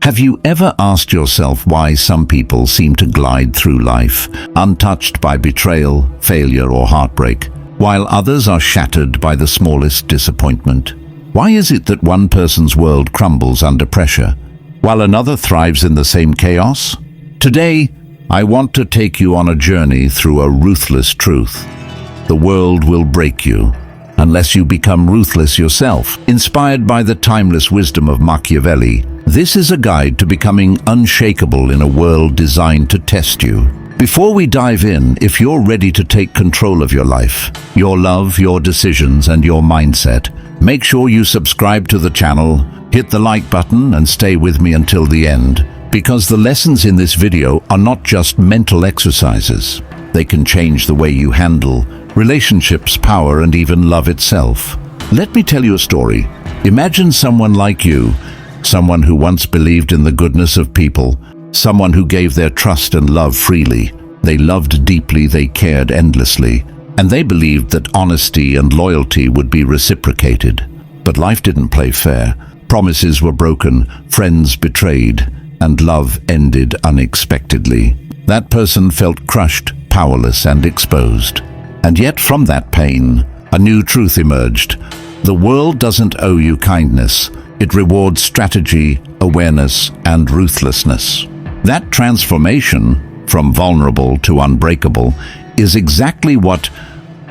Have you ever asked yourself why some people seem to glide through life, untouched by betrayal, failure, or heartbreak, while others are shattered by the smallest disappointment? Why is it that one person's world crumbles under pressure, while another thrives in the same chaos? Today, I want to take you on a journey through a ruthless truth. The world will break you, unless you become ruthless yourself. Inspired by the timeless wisdom of Machiavelli, this is a guide to becoming unshakable in a world designed to test you. Before we dive in, if you're ready to take control of your life, your love, your decisions, and your mindset, make sure you subscribe to the channel, hit the like button, and stay with me until the end, because the lessons in this video are not just mental exercises. They can change the way you handle relationships, power, and even love itself. Let me tell you a story. Imagine someone like you, someone who once believed in the goodness of people, someone who gave their trust and love freely. They loved deeply, they cared endlessly, and they believed that honesty and loyalty would be reciprocated. But life didn't play fair. Promises were broken, friends betrayed, and love ended unexpectedly. That person felt crushed, powerless, and exposed. And yet from that pain, a new truth emerged. The world doesn't owe you kindness. It rewards strategy, awareness, and ruthlessness. That transformation, from vulnerable to unbreakable, is exactly what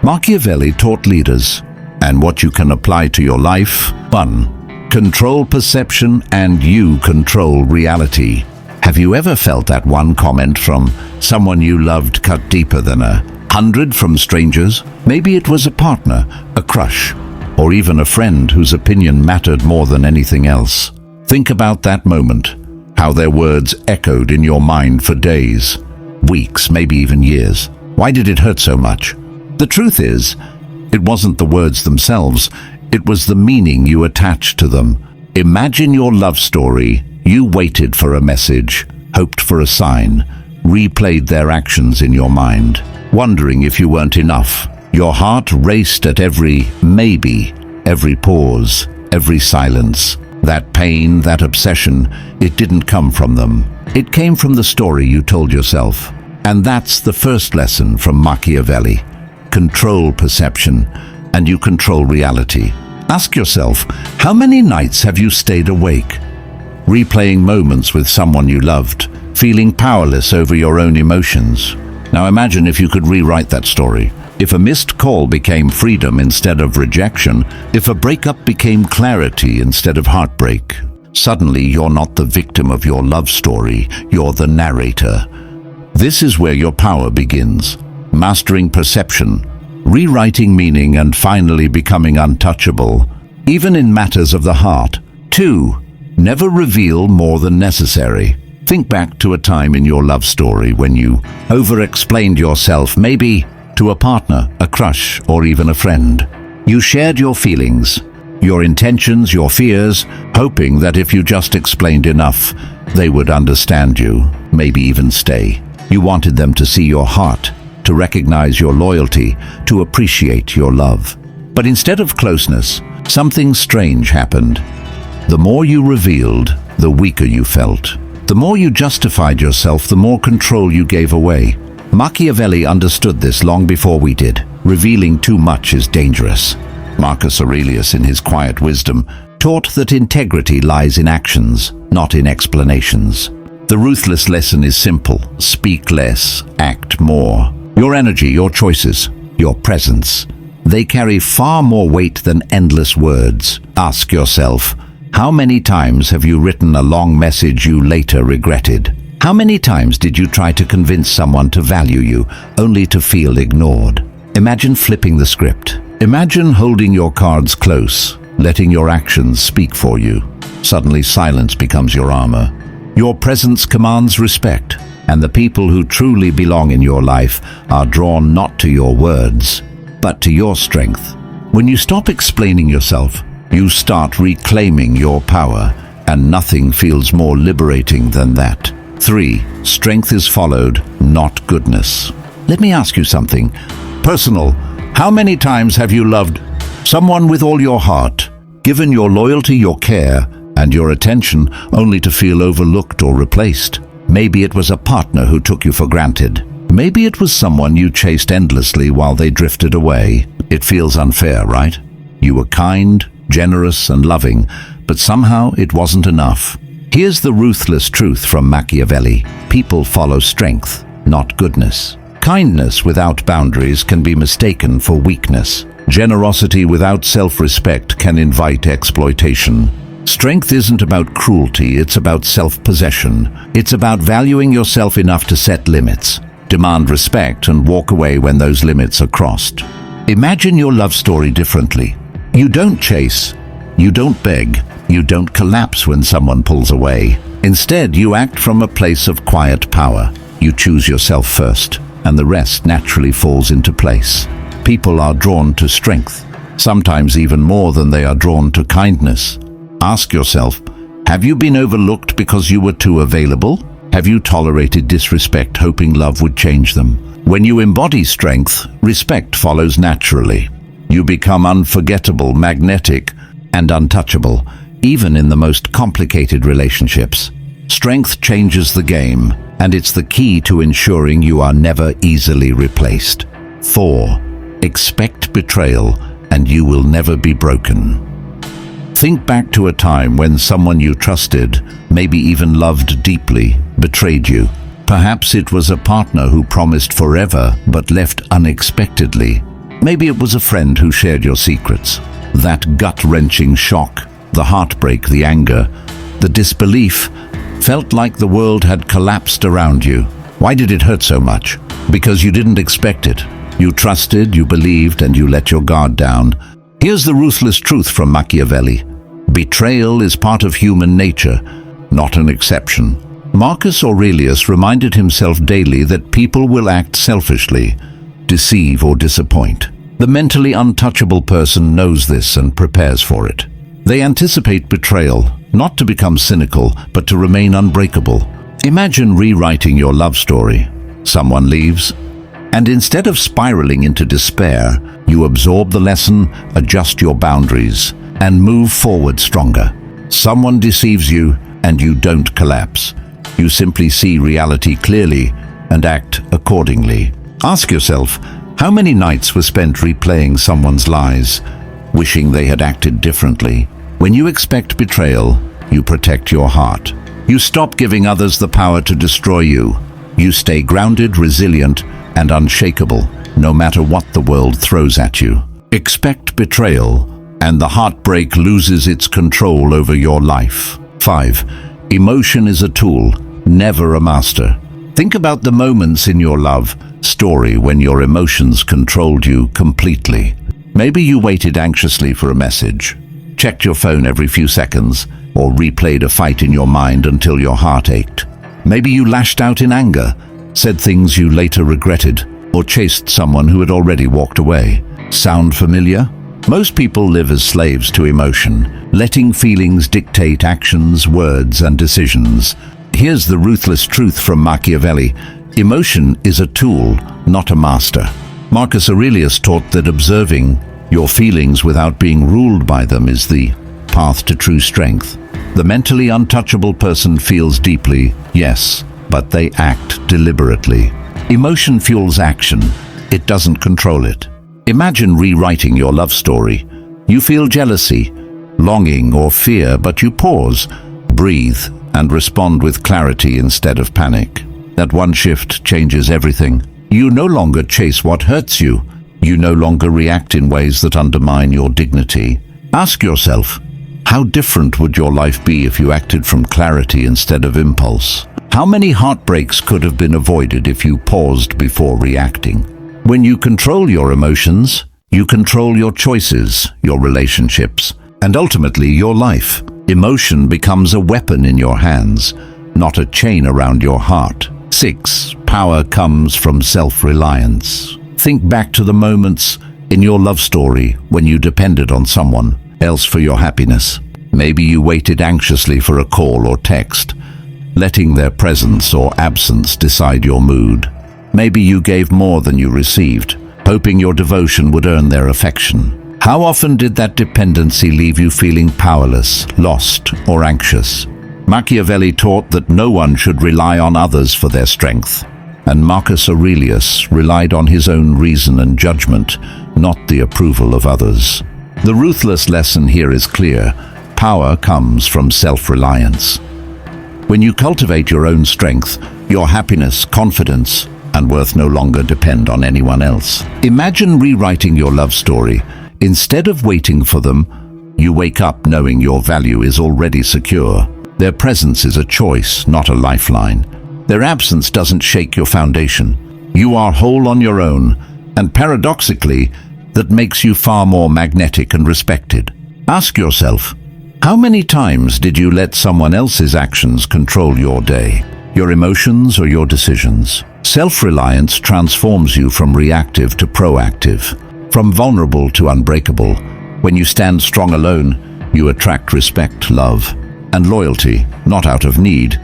Machiavelli taught leaders, and what you can apply to your life. 1. Control perception and you control reality. Have you ever felt that one comment from someone you loved cut deeper than 100 from strangers? Maybe it was a partner, a crush, or even a friend whose opinion mattered more than anything else. Think about that moment, how their words echoed in your mind for days, weeks, maybe even years. Why did it hurt so much? The truth is, it wasn't the words themselves, it was the meaning you attached to them. Imagine your love story. You waited for a message, hoped for a sign, replayed their actions in your mind, wondering if you weren't enough. Your heart raced at every maybe, every pause, every silence. That pain, that obsession, it didn't come from them. It came from the story you told yourself. And that's the first lesson from Machiavelli. Control perception, and you control reality. Ask yourself, how many nights have you stayed awake, replaying moments with someone you loved, feeling powerless over your own emotions? Now imagine if you could rewrite that story. If a missed call became freedom instead of rejection, if a breakup became clarity instead of heartbreak. Suddenly you're not the victim of your love story, you're the narrator. This is where your power begins. Mastering perception, rewriting meaning, and finally becoming untouchable, even in matters of the heart. 2. Never reveal more than necessary. Think back to a time in your love story when you over-explained yourself, maybe to a partner, a crush, or even a friend. You shared your feelings, your intentions, your fears, hoping that if you just explained enough, they would understand you, maybe even stay. You wanted them to see your heart, to recognize your loyalty, to appreciate your love. But instead of closeness, something strange happened. The more you revealed, the weaker you felt. The more you justified yourself, the more control you gave away. Machiavelli understood this long before we did. Revealing too much is dangerous. Marcus Aurelius, in his quiet wisdom, taught that integrity lies in actions, not in explanations. The ruthless lesson is simple. Speak less, act more. Your energy, your choices, your presence, they carry far more weight than endless words. Ask yourself, how many times have you written a long message you later regretted? How many times did you try to convince someone to value you, only to feel ignored? Imagine flipping the script. Imagine holding your cards close, letting your actions speak for you. Suddenly silence becomes your armor. Your presence commands respect, and the people who truly belong in your life are drawn not to your words, but to your strength. When you stop explaining yourself, you start reclaiming your power, and nothing feels more liberating than that. 3. Strength is followed, not goodness. Let me ask you something personal. How many times have you loved someone with all your heart, given your loyalty, your care, and your attention only to feel overlooked or replaced. Maybe it was a partner who took you for granted. Maybe it was someone you chased endlessly while they drifted away. It feels unfair, right? You were kind, generous, and loving, but somehow it wasn't enough. Here's the ruthless truth from Machiavelli. People follow strength, not goodness. Kindness without boundaries can be mistaken for weakness. Generosity without self-respect can invite exploitation. Strength isn't about cruelty, it's about self-possession. It's about valuing yourself enough to set limits, demand respect, and walk away when those limits are crossed. Imagine your love story differently. You don't chase, you don't beg, you don't collapse when someone pulls away. Instead, you act from a place of quiet power. You choose yourself first, and the rest naturally falls into place. People are drawn to strength, sometimes even more than they are drawn to kindness. Ask yourself, have you been overlooked because you were too available? Have you tolerated disrespect hoping love would change them? When you embody strength, respect follows naturally. You become unforgettable, magnetic, and untouchable, even in the most complicated relationships. Strength changes the game, and it's the key to ensuring you are never easily replaced. 4. Expect betrayal, and you will never be broken. Think back to a time when someone you trusted, maybe even loved deeply, betrayed you. Perhaps it was a partner who promised forever but left unexpectedly. Maybe it was a friend who shared your secrets. That gut-wrenching shock, the heartbreak, the anger, the disbelief, felt like the world had collapsed around you. Why did it hurt so much? Because you didn't expect it. You trusted, you believed, and you let your guard down. Here's the ruthless truth from Machiavelli. Betrayal is part of human nature, not an exception. Marcus Aurelius reminded himself daily that people will act selfishly, deceive or disappoint. The mentally untouchable person knows this and prepares for it. They anticipate betrayal, not to become cynical, but to remain unbreakable. Imagine rewriting your love story. Someone leaves, and instead of spiraling into despair, you absorb the lesson, adjust your boundaries, and move forward stronger. Someone deceives you, and you don't collapse. You simply see reality clearly and act accordingly. Ask yourself, how many nights were spent replaying someone's lies, wishing they had acted differently? When you expect betrayal, you protect your heart. You stop giving others the power to destroy you. You stay grounded, resilient, and unshakable, no matter what the world throws at you. Expect betrayal, and the heartbreak loses its control over your life. 5. Emotion is a tool, never a master. Think about the moments in your love story when your emotions controlled you completely. Maybe you waited anxiously for a message, checked your phone every few seconds, or replayed a fight in your mind until your heart ached. Maybe you lashed out in anger, said things you later regretted, or chased someone who had already walked away. Sound familiar? Most people live as slaves to emotion, letting feelings dictate actions, words, and decisions. Here's the ruthless truth from Machiavelli. Emotion is a tool, not a master. Marcus Aurelius taught that observing your feelings without being ruled by them is the path to true strength. The mentally untouchable person feels deeply, yes, but they act deliberately. Emotion fuels action. It doesn't control it. Imagine rewriting your love story. You feel jealousy, longing, or fear, but you pause, breathe, and respond with clarity instead of panic. That one shift changes everything. You no longer chase what hurts you. You no longer react in ways that undermine your dignity. Ask yourself, how different would your life be if you acted from clarity instead of impulse? How many heartbreaks could have been avoided if you paused before reacting? When you control your emotions, you control your choices, your relationships, and ultimately your life. Emotion becomes a weapon in your hands, not a chain around your heart. 6. Power comes from self-reliance. Think back to the moments in your love story when you depended on someone else for your happiness. Maybe you waited anxiously for a call or text, letting their presence or absence decide your mood. Maybe you gave more than you received, hoping your devotion would earn their affection. How often did that dependency leave you feeling powerless, lost, or anxious? Machiavelli taught that no one should rely on others for their strength, and Marcus Aurelius relied on his own reason and judgment, not the approval of others. The ruthless lesson here is clear. Power comes from self-reliance. When you cultivate your own strength, your happiness, confidence, and worth no longer depend on anyone else. Imagine rewriting your love story. Instead of waiting for them, you wake up knowing your value is already secure. Their presence is a choice, not a lifeline. Their absence doesn't shake your foundation. You are whole on your own, and paradoxically, that makes you far more magnetic and respected. Ask yourself, how many times did you let someone else's actions control your day, your emotions, or your decisions? Self-reliance transforms you from reactive to proactive, from vulnerable to unbreakable. When you stand strong alone, you attract respect, love, and loyalty, not out of need,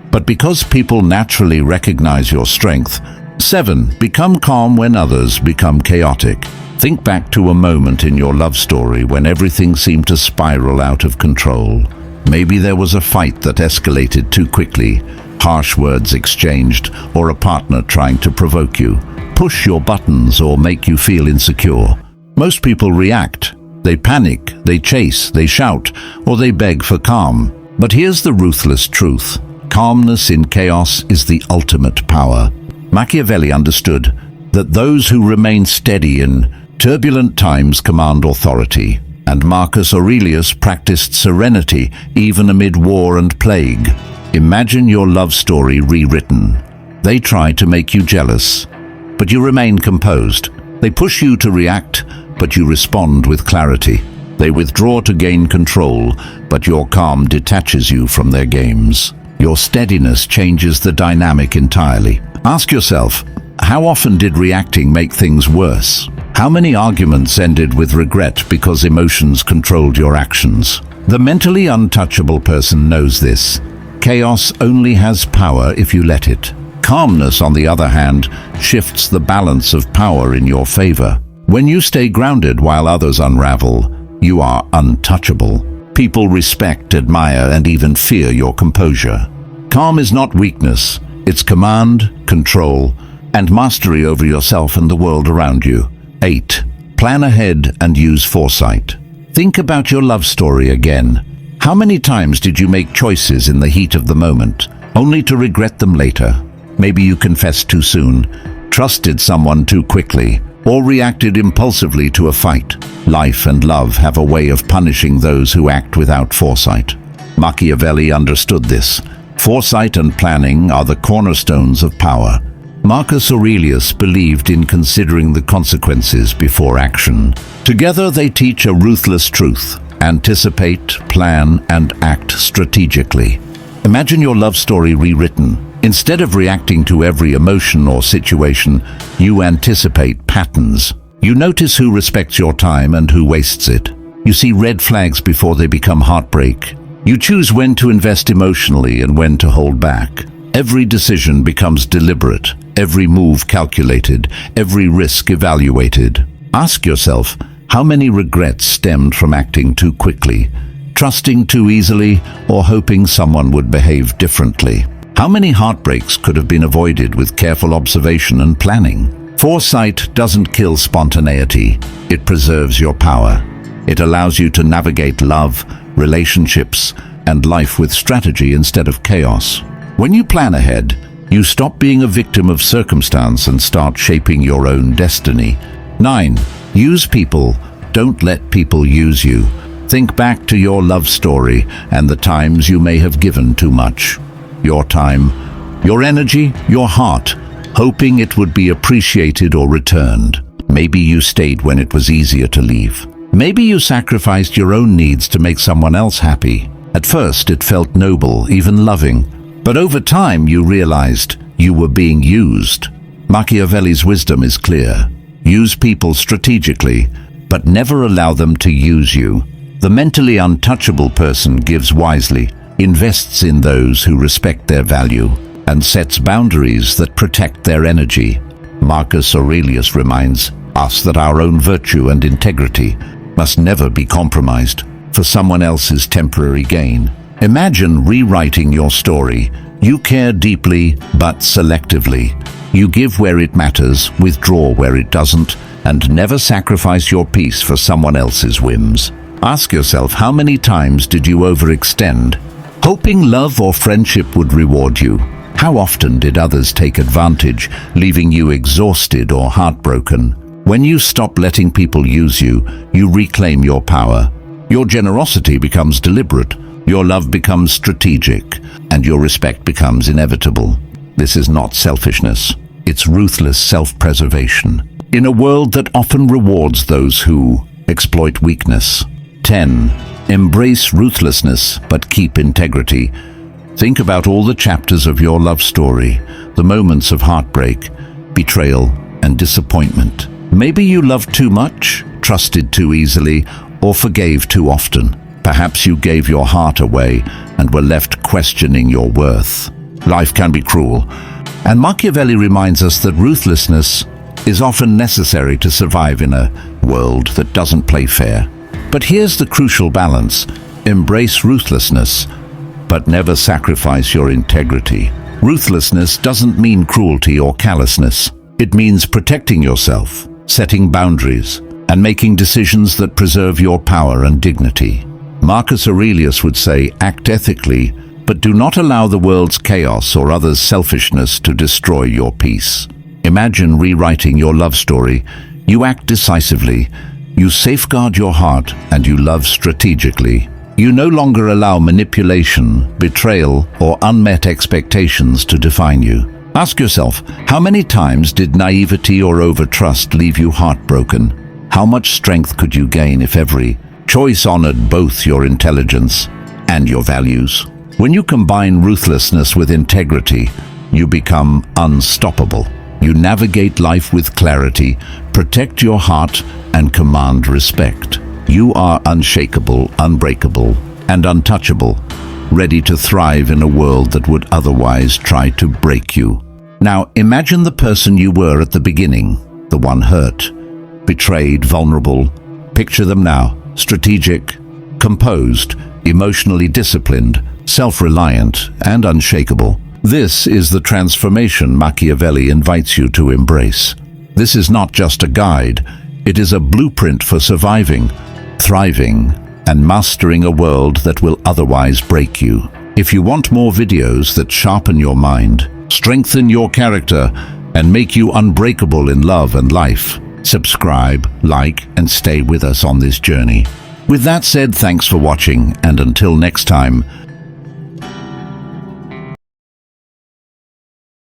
but because people naturally recognize your strength. 7. Become calm when others become chaotic. Think back to a moment in your love story when everything seemed to spiral out of control. Maybe there was a fight that escalated too quickly, harsh words exchanged, or a partner trying to provoke you, push your buttons, or make you feel insecure. Most people react. They panic, they chase, they shout, or they beg for calm. But here's the ruthless truth. Calmness in chaos is the ultimate power. Machiavelli understood that those who remain steady in turbulent times command authority, and Marcus Aurelius practiced serenity even amid war and plague. Imagine your love story rewritten. They try to make you jealous, but you remain composed. They push you to react, but you respond with clarity. They withdraw to gain control, but your calm detaches you from their games. Your steadiness changes the dynamic entirely. Ask yourself, how often did reacting make things worse? How many arguments ended with regret because emotions controlled your actions? The mentally untouchable person knows this. Chaos only has power if you let it. Calmness, on the other hand, shifts the balance of power in your favor. When you stay grounded while others unravel, you are untouchable. People respect, admire, and even fear your composure. Calm is not weakness. It's command, control, and mastery over yourself and the world around you. 8. Plan ahead and use foresight. Think about your love story again. How many times did you make choices in the heat of the moment, only to regret them later? Maybe you confessed too soon, trusted someone too quickly, or reacted impulsively to a fight. Life and love have a way of punishing those who act without foresight. Machiavelli understood this. Foresight and planning are the cornerstones of power. Marcus Aurelius believed in considering the consequences before action. Together they teach a ruthless truth. Anticipate, plan, and act strategically. Imagine your love story rewritten. Instead of reacting to every emotion or situation, you anticipate patterns. You notice who respects your time and who wastes it. You see red flags before they become heartbreak. You choose when to invest emotionally and when to hold back. Every decision becomes deliberate, every move calculated, every risk evaluated. Ask yourself, how many regrets stemmed from acting too quickly, trusting too easily, or hoping someone would behave differently? How many heartbreaks could have been avoided with careful observation and planning? Foresight doesn't kill spontaneity, it preserves your power. It allows you to navigate love, relationships, and life with strategy instead of chaos. When you plan ahead, you stop being a victim of circumstance and start shaping your own destiny. 9. Use people. Don't let people use you. Think back to your love story and the times you may have given too much. Your time, your energy, your heart, hoping it would be appreciated or returned. Maybe you stayed when it was easier to leave. Maybe you sacrificed your own needs to make someone else happy. At first, it felt noble, even loving. But over time, you realized you were being used. Machiavelli's wisdom is clear. Use people strategically, but never allow them to use you. The mentally untouchable person gives wisely, invests in those who respect their value, and sets boundaries that protect their energy. Marcus Aurelius reminds us that our own virtue and integrity must never be compromised for someone else's temporary gain. Imagine rewriting your story. You care deeply, but selectively. You give where it matters, withdraw where it doesn't, and never sacrifice your peace for someone else's whims. Ask yourself, how many times did you overextend, hoping love or friendship would reward you? How often did others take advantage, leaving you exhausted or heartbroken? When you stop letting people use you, you reclaim your power. Your generosity becomes deliberate, your love becomes strategic, and your respect becomes inevitable. This is not selfishness, it's ruthless self-preservation. In a world that often rewards those who exploit weakness. 10. Embrace ruthlessness, but keep integrity. Think about all the chapters of your love story, the moments of heartbreak, betrayal, and disappointment. Maybe you loved too much, trusted too easily, or forgave too often. Perhaps you gave your heart away and were left questioning your worth. Life can be cruel, and Machiavelli reminds us that ruthlessness is often necessary to survive in a world that doesn't play fair. But here's the crucial balance. Embrace ruthlessness, but never sacrifice your integrity. Ruthlessness doesn't mean cruelty or callousness. It means protecting yourself, setting boundaries, and making decisions that preserve your power and dignity. Marcus Aurelius would say, act ethically, but do not allow the world's chaos or others' selfishness to destroy your peace. Imagine rewriting your love story. You act decisively, you safeguard your heart, and you love strategically. You no longer allow manipulation, betrayal, or unmet expectations to define you. Ask yourself, how many times did naivety or overtrust leave you heartbroken? How much strength could you gain if every choice honored both your intelligence and your values? When you combine ruthlessness with integrity, you become unstoppable. You navigate life with clarity, protect your heart, and command respect. You are unshakable, unbreakable, and untouchable, ready to thrive in a world that would otherwise try to break you. Now, imagine the person you were at the beginning, the one hurt, betrayed, vulnerable. Picture them now, strategic, composed, emotionally disciplined, self-reliant, and unshakable. This is the transformation Machiavelli invites you to embrace. This is not just a guide, it is a blueprint for surviving, thriving, and mastering a world that will otherwise break you. If you want more videos that sharpen your mind, strengthen your character, and make you unbreakable in love and life, subscribe, like, and stay with us on this journey. With that said, thanks for watching, and until next time,